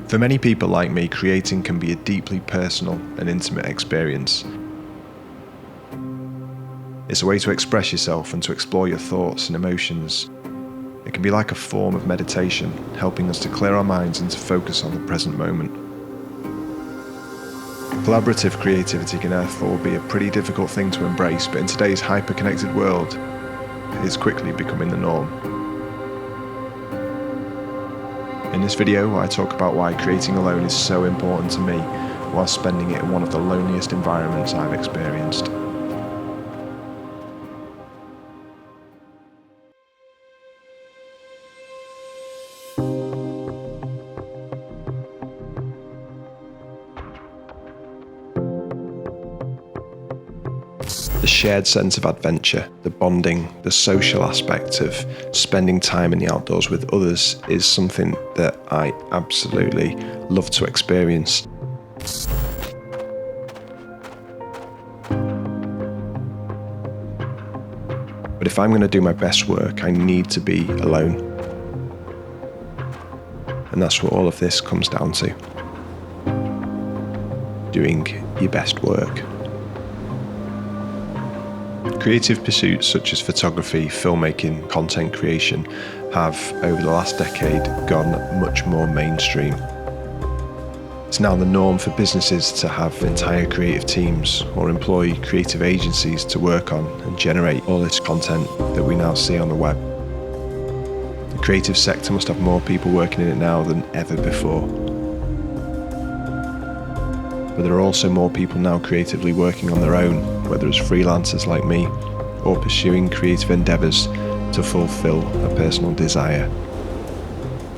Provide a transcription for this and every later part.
For many people like me, creating can be a deeply personal and intimate experience. It's a way to express yourself and to explore your thoughts and emotions. It can be like a form of meditation, helping us to clear our minds and to focus on the present moment. Collaborative creativity can therefore be a pretty difficult thing to embrace, but in today's hyper-connected world, it is quickly becoming the norm. In this video, I talk about why creating alone is so important to me, while spending it in one of the loneliest environments I've experienced. The shared sense of adventure, the bonding, the social aspect of spending time in the outdoors with others is something that I absolutely love to experience. But if I'm going to do my best work, I need to be alone. And that's what all of this comes down to. Doing your best work. Creative pursuits such as photography, filmmaking, content creation have, over the last decade, gone much more mainstream. It's now the norm for businesses to have entire creative teams or employ creative agencies to work on and generate all this content that we now see on the web. The creative sector must have more people working in it now than ever before. But there are also more people now creatively working on their own, whether as freelancers like me, or pursuing creative endeavours to fulfil a personal desire.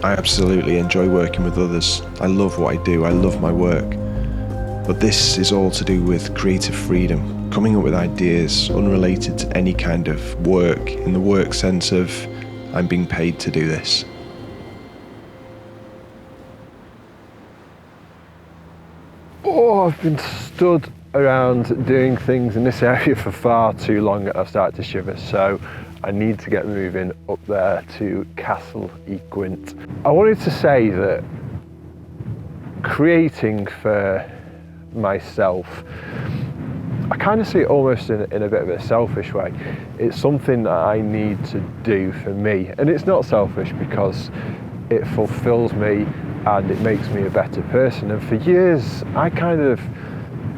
I absolutely enjoy working with others. I love what I do, I love my work. But this is all to do with creative freedom, coming up with ideas unrelated to any kind of work, in the work sense of I'm being paid to do this. Oh, I've been stood around doing things in this area for far too long that I've started to shiver, so I need to get moving up there to Castle y Gwynt. I wanted to say that creating for myself, I kind of see it almost in a bit of a selfish way. It's something that I need to do for me, and it's not selfish because it fulfills me and it makes me a better person. And for years, I kind of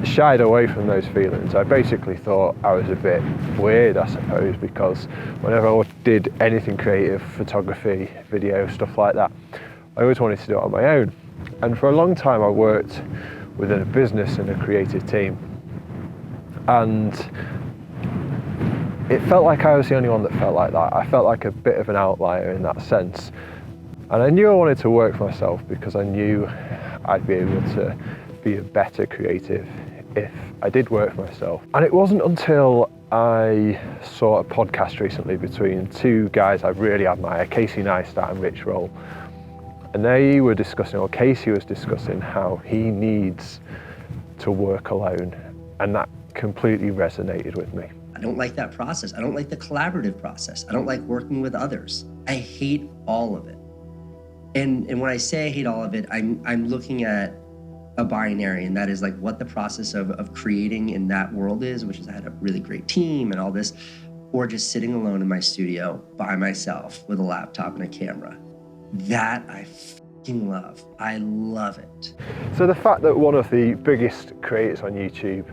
shied away from those feelings. I basically thought I was a bit weird, I suppose, because whenever I did anything creative, photography, video, stuff like that, I always wanted to do it on my own. And for a long time, I worked within a business and a creative team. And it felt like I was the only one that felt like that. I felt like a bit of an outlier in that sense. And I knew I wanted to work for myself because I knew I'd be able to be a better creative if I did work for myself. And it wasn't until I saw a podcast recently between two guys I really admire, Casey Neistat and Rich Roll. And they were discussing, or Casey was discussing, how he needs to work alone. And that completely resonated with me. I don't like that process. I don't like the collaborative process. I don't like working with others. I hate all of it. And when I say I hate all of it, I'm looking at a binary, and that is like what the process of creating in that world is, which is I had a really great team and all this, or just sitting alone in my studio by myself with a laptop and a camera. That I fucking love. I love it. So the fact that one of the biggest creators on YouTube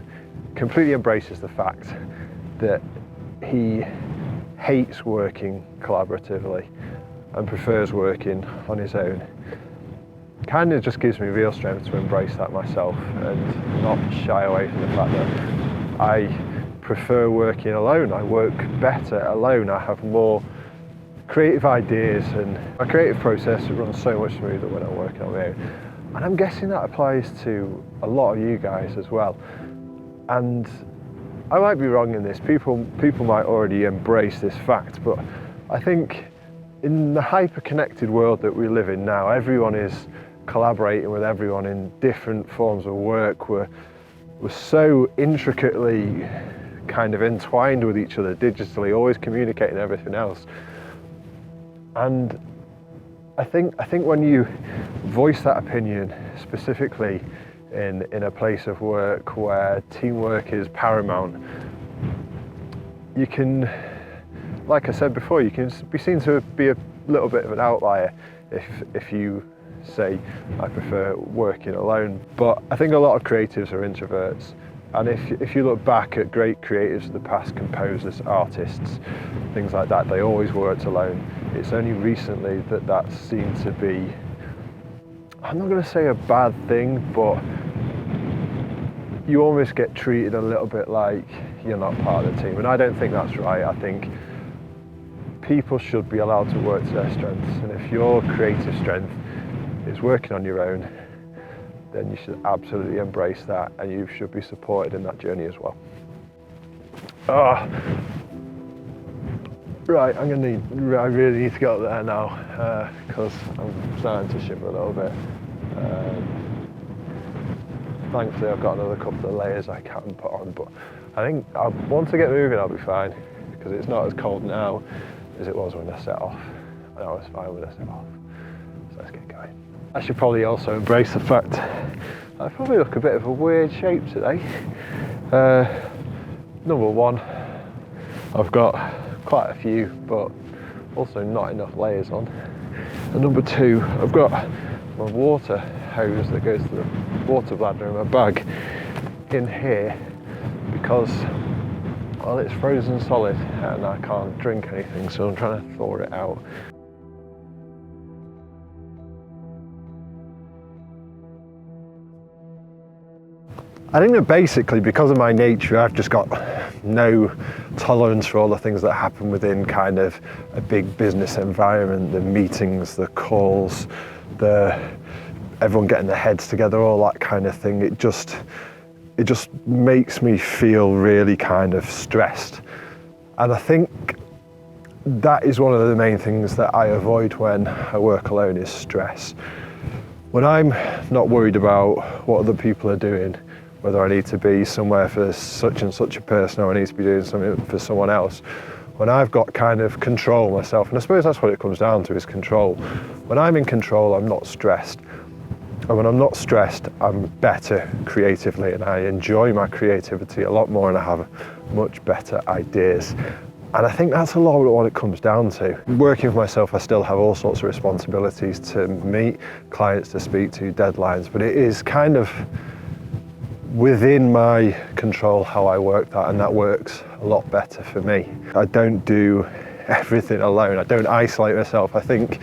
completely embraces the fact that he hates working collaboratively and prefers working on his own kind of just gives me real strength to embrace that myself and not shy away from the fact that I prefer working alone. I work better alone. I have more creative ideas, and my creative process runs so much smoother when I'm working on my own. And I'm guessing that applies to a lot of you guys as well. And I might be wrong in this. People might already embrace this fact, but I think in the hyper-connected world that we live in now, everyone is collaborating with everyone in different forms of work. We're so intricately kind of entwined with each other digitally, always communicating everything else. And I think when you voice that opinion specifically in a place of work where teamwork is paramount, you can, like I said before, you can be seen to be a little bit of an outlier if you say, I prefer working alone. But I think a lot of creatives are introverts. And if you look back at great creatives of the past, composers, artists, things like that, they always worked alone. It's only recently that that's seen to be, I'm not going to say a bad thing, but you almost get treated a little bit like you're not part of the team. And I don't think that's right. I think people should be allowed to work to their strengths. And if your creative strength is working on your own, then you should absolutely embrace that, and you should be supported in that journey as well. Right, I really need to get up there now because I'm starting to shiver a little bit. Thankfully I've got another couple of layers I can put on, but I think once I get moving I'll be fine, because it's not as cold now as it was when I set off, and I was fine when I set off. So let's get going. I should probably also embrace the fact I probably look a bit of a weird shape today. Number one, I've got quite a few, but also not enough layers on. And number two, I've got my water hose that goes to the water bladder in my bag in here because, well, it's frozen solid and I can't drink anything, so I'm trying to thaw it out. I think that basically, because of my nature, I've just got no tolerance for all the things that happen within kind of a big business environment, the meetings, the calls, everyone getting their heads together, all that kind of thing. It just makes me feel really kind of stressed. And I think that is one of the main things that I avoid when I work alone, is stress. When I'm not worried about what other people are doing, whether I need to be somewhere for such and such a person or I need to be doing something for someone else, when I've got kind of control myself, and I suppose that's what it comes down to, is control. When I'm in control, I'm not stressed. And when I'm not stressed, I'm better creatively, and I enjoy my creativity a lot more, and I have much better ideas. And I think that's a lot of what it comes down to. Working for myself, I still have all sorts of responsibilities to meet, clients to speak to, deadlines, but it is kind of within my control how I work that, and that works a lot better for me. I don't do everything alone. I don't isolate myself. I think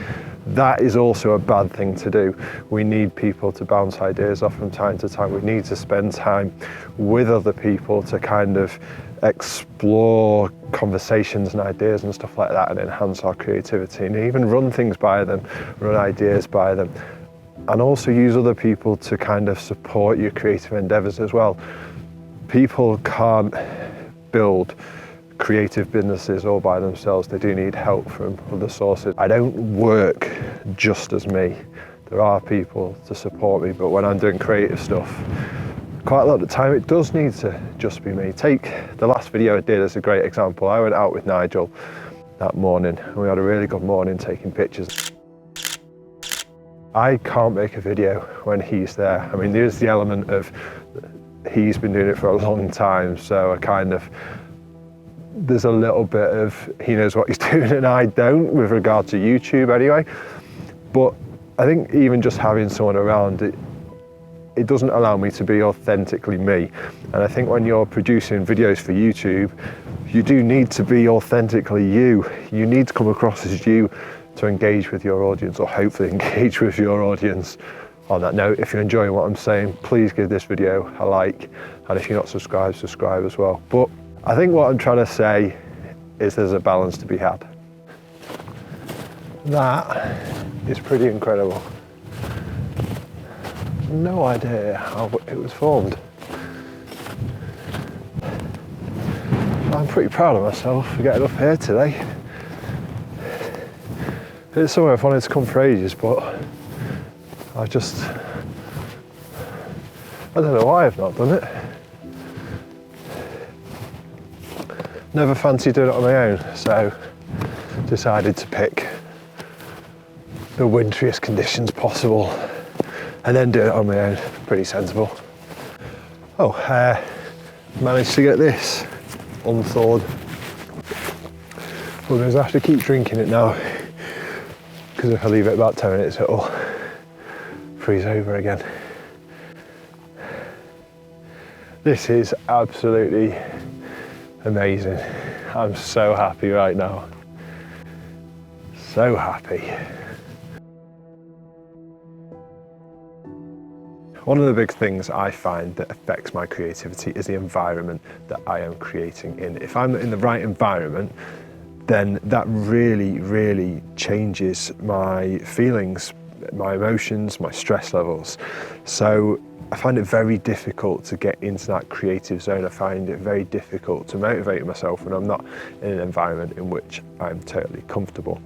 that is also a bad thing to do. We need people to bounce ideas off from time to time. We need to spend time with other people to kind of explore conversations and ideas and stuff like that, and enhance our creativity, and even run things by them, run ideas by them. And also use other people to kind of support your creative endeavors as well. People can't build creative businesses all by themselves. They do need help from other sources. I don't work just as me. There are people to support me, but when I'm doing creative stuff, quite a lot of the time it does need to just be me. Take the last video I did as a great example. I went out with Nigel that morning and we had a really good morning taking pictures. I can't make a video when he's there. I mean, there's the element of he's been doing it for a long time, so there's a little bit of he knows what he's doing and I don't, with regard to YouTube anyway. But I think even just having someone around, it doesn't allow me to be authentically me. And I think when you're producing videos for YouTube, you do need to be authentically you. You need to come across as you to engage with your audience, or hopefully engage with your audience. On that note, if you're enjoying what I'm saying, please give this video a like, and if you're not subscribed, subscribe as well. But I think what I'm trying to say is there's a balance to be had. That is pretty incredible. No idea how it was formed. I'm pretty proud of myself for getting up here today. It's somewhere I've wanted to come for ages, but I don't know why I've not done it. Never fancied doing it on my own, so decided to pick the winteriest conditions possible and then do it on my own. Pretty sensible. Oh, managed to get this unthawed. Well, I have to keep drinking it now because if I leave it about 10 minutes it'll freeze over again. This is absolutely amazing. I'm so happy right now. So happy. One of the big things I find that affects my creativity is the environment that I am creating in. If I'm in the right environment, then that really changes my feelings, my emotions, my stress levels. So I find it very difficult to get into that creative zone. I find it very difficult to motivate myself when I'm not in an environment in which I'm totally comfortable.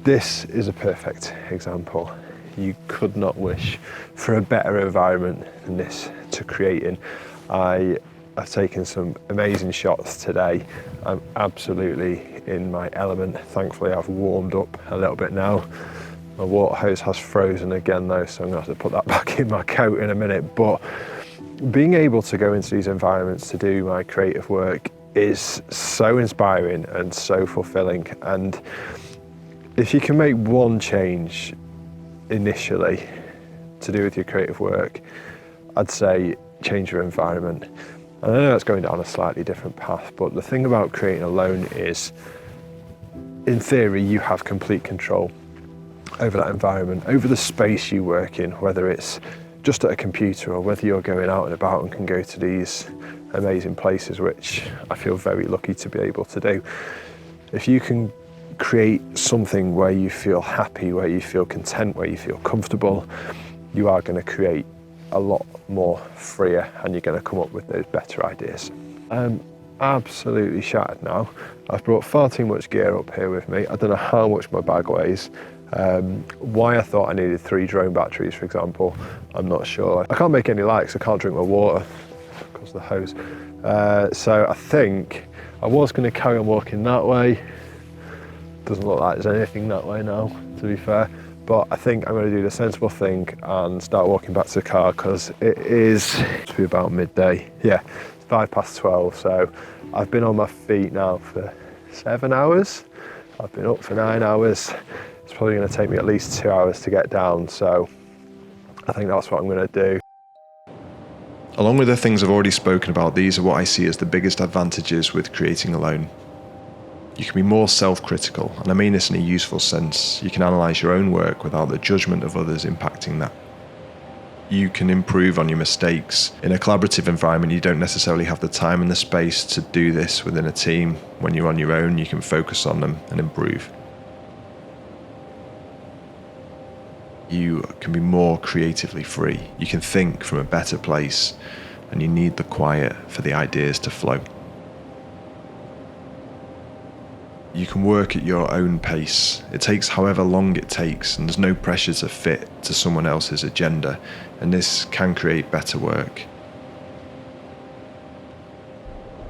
This is a perfect example. You could not wish for a better environment than this to create in. I have taken some amazing shots today. I'm absolutely in my element. Thankfully, I've warmed up a little bit now. My water hose has frozen again though, so I'm gonna have to put that back in my coat in a minute. But being able to go into these environments to do my creative work is so inspiring and so fulfilling. And if you can make one change initially to do with your creative work, I'd say change your environment. And I know that's going down a slightly different path, but the thing about creating alone is, in theory, you have complete control over that environment, over the space you work in, whether it's just at a computer or whether you're going out and about and can go to these amazing places, which I feel very lucky to be able to do. If you can create something where you feel happy, where you feel content, where you feel comfortable, you are going to create a lot more freer and you're going to come up with those better ideas. I'm absolutely shattered now. I've brought far too much gear up here with me. I don't know how much my bag weighs. Why I thought I needed 3 drone batteries, for example, I'm not sure. I can't make any lights, I can't drink my water because of the hose. So I think I was going to carry on walking that way. Doesn't look like there's anything that way now, to be fair. But I think I'm going to do the sensible thing and start walking back to the car because it is to be about midday. Yeah, it's 12:05, so I've been on my feet now for 7 hours. I've been up for 9 hours. It's probably going to take me at least 2 hours to get down, so I think that's what I'm going to do. Along with the things I've already spoken about, these are what I see as the biggest advantages with creating alone. You can be more self-critical, and I mean this in a useful sense. You can analyse your own work without the judgment of others impacting that. You can improve on your mistakes. In a collaborative environment, you don't necessarily have the time and the space to do this within a team. When you're on your own, you can focus on them and improve. You can be more creatively free. You can think from a better place, and you need the quiet for the ideas to flow. You can work at your own pace. It takes however long it takes, and there's no pressure to fit to someone else's agenda, and this can create better work.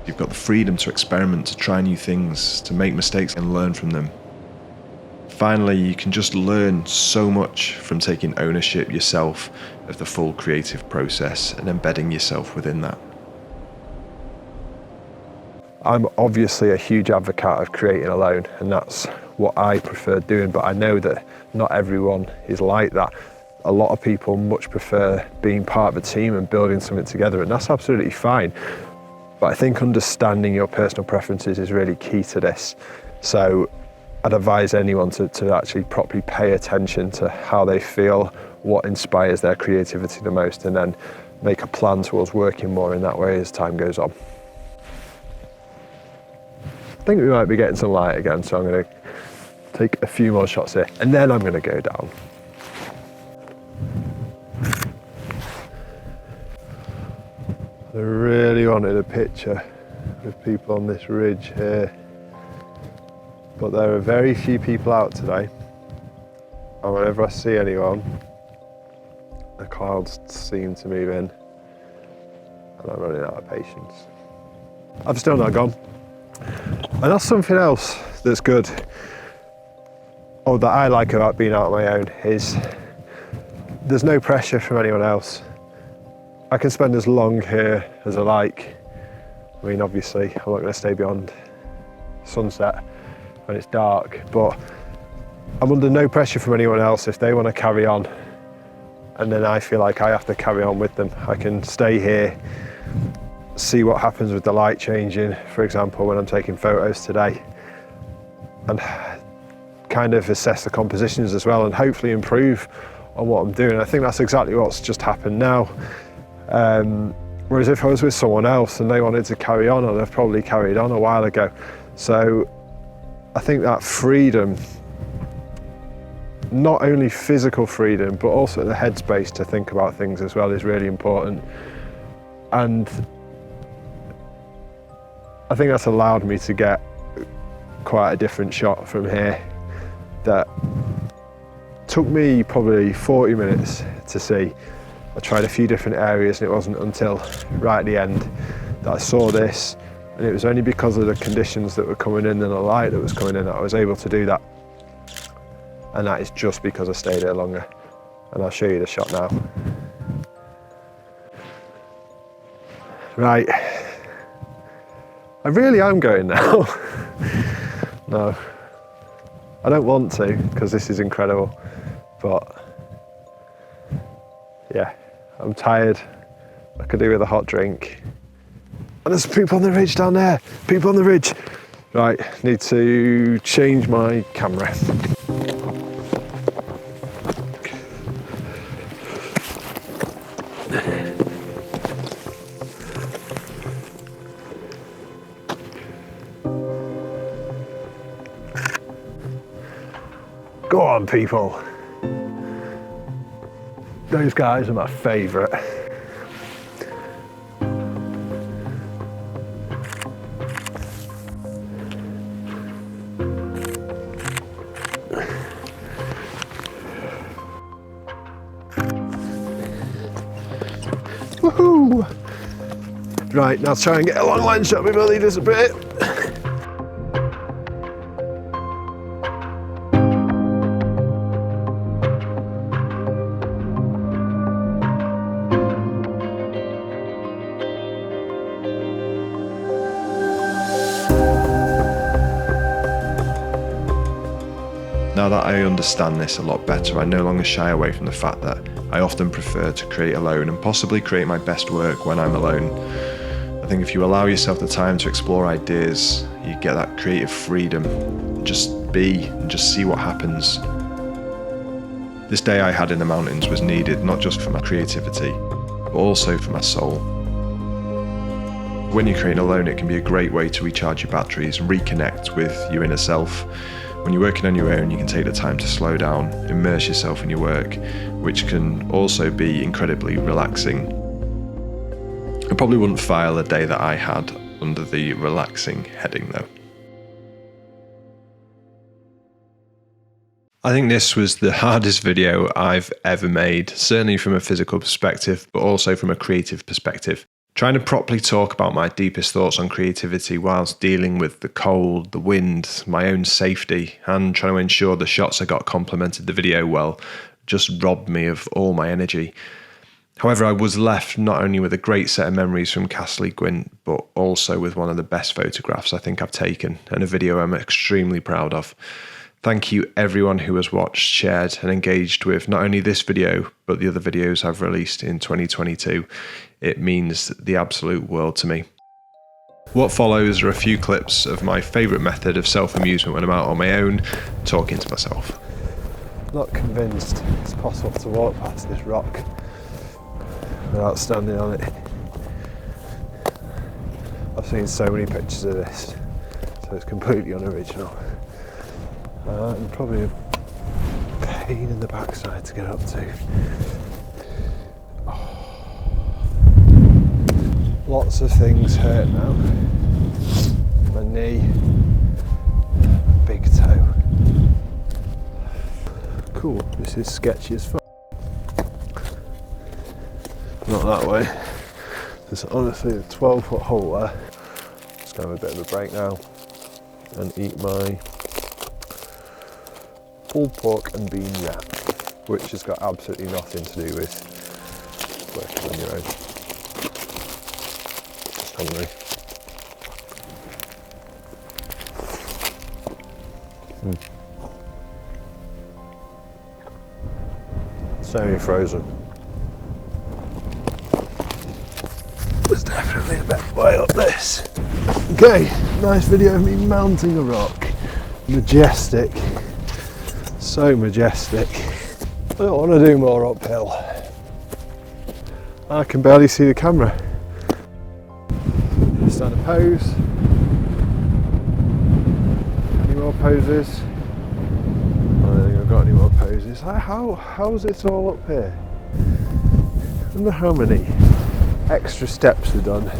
You've got the freedom to experiment, to try new things, to make mistakes and learn from them. Finally, you can just learn so much from taking ownership yourself of the full creative process and embedding yourself within that. I'm obviously a huge advocate of creating alone, and that's what I prefer doing, but I know that not everyone is like that. A lot of people much prefer being part of a team and building something together, and that's absolutely fine. But I think understanding your personal preferences is really key to this. So I'd advise anyone to actually properly pay attention to how they feel, what inspires their creativity the most, and then make a plan towards working more in that way as time goes on. I think we might be getting some light again, so I'm going to take a few more shots here and then I'm going to go down. I really wanted a picture with people on this ridge here, but there are very few people out today, and whenever I see anyone, the clouds seem to move in and I'm running out of patience. I've still not gone. And that's something else that's good. or that I like about being out on my own, is there's no pressure from anyone else. I can spend as long here as I like. I mean, obviously, I'm not going to stay beyond sunset when it's dark, but I'm under no pressure from anyone else. If they want to carry on, and then I feel like I have to carry on with them, I can stay here, see what happens with the light changing, for example, when I'm taking photos today, and kind of assess the compositions as well, and hopefully improve on what I'm doing. I think that's exactly what's just happened now. Whereas if I was with someone else and they wanted to carry on, I'd have probably carried on a while ago. So I think that freedom, not only physical freedom, but also the headspace to think about things as well, is really important. And I think that's allowed me to get quite a different shot from here that took me probably 40 minutes to see. I tried a few different areas, and it wasn't until right at the end that I saw this, and it was only because of the conditions that were coming in and the light that was coming in that I was able to do that. And that is just because I stayed here longer. And I'll show you the shot now. Right, I really am going now. No, I don't want to, because this is incredible, but yeah, I'm tired. I could do with a hot drink. And there's people on the ridge down there, people on the ridge. Right, need to change my camera. Go on, people. Those guys are my favourite. Woohoo! Right, now try and get a long line shot before they disappear. Now that I understand this a lot better, I no longer shy away from the fact that I often prefer to create alone and possibly create my best work when I'm alone. I think if you allow yourself the time to explore ideas, you get that creative freedom. Just be and just see what happens. This day I had in the mountains was needed not just for my creativity, but also for my soul. When you're creating alone, it can be a great way to recharge your batteries and reconnect with your inner self. When you're working on your own, you can take the time to slow down, immerse yourself in your work, which can also be incredibly relaxing. I probably wouldn't file a day that I had under the relaxing heading though. I think this was the hardest video I've ever made, certainly from a physical perspective, but also from a creative perspective. Trying to properly talk about my deepest thoughts on creativity whilst dealing with the cold, the wind, my own safety, and trying to ensure the shots I got complemented the video well just robbed me of all my energy. However, I was left not only with a great set of memories from Castle Gwent, but also with one of the best photographs I think I've taken, and a video I'm extremely proud of. Thank you everyone who has watched, shared and engaged with not only this video, but the other videos I've released in 2022. It means the absolute world to me. What follows are a few clips of my favourite method of self-amusement when I'm out on my own, talking to myself. Not convinced it's possible to walk past this rock without standing on it. I've seen so many pictures of this, so it's completely unoriginal. And probably a pain in the backside to get up to. Oh. Lots of things hurt now. My knee, big toe. Cool, this is sketchy as fuck. Not that way. There's honestly a 12-foot hole there. Just gonna have a bit of a break now and eat my pulled pork and bean wrap, which has got absolutely nothing to do with working on your own. Just hungry. Semi-frozen. There's definitely a better way up this. Okay, nice video of me mounting a rock. Majestic. So majestic. I don't want to do more uphill. I can barely see the camera. Stand a pose. Any more poses? I don't think I've got any more poses. How's it all up here? I wonder how many extra steps are done.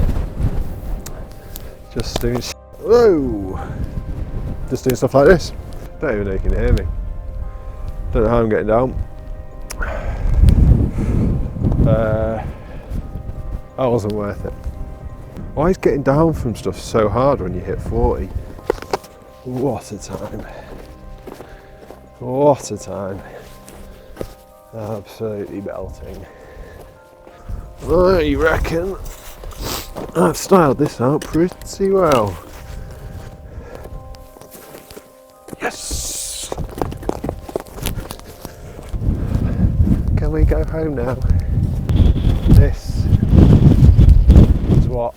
Just doing whoa! Just doing stuff like this. Don't even know if you can hear me. Don't know how I'm getting down. That wasn't worth it. Why is getting down from stuff so hard when you hit 40? What a time. What a time. Absolutely belting. I reckon I've styled this out pretty well. Yes! Can we go home now? This is what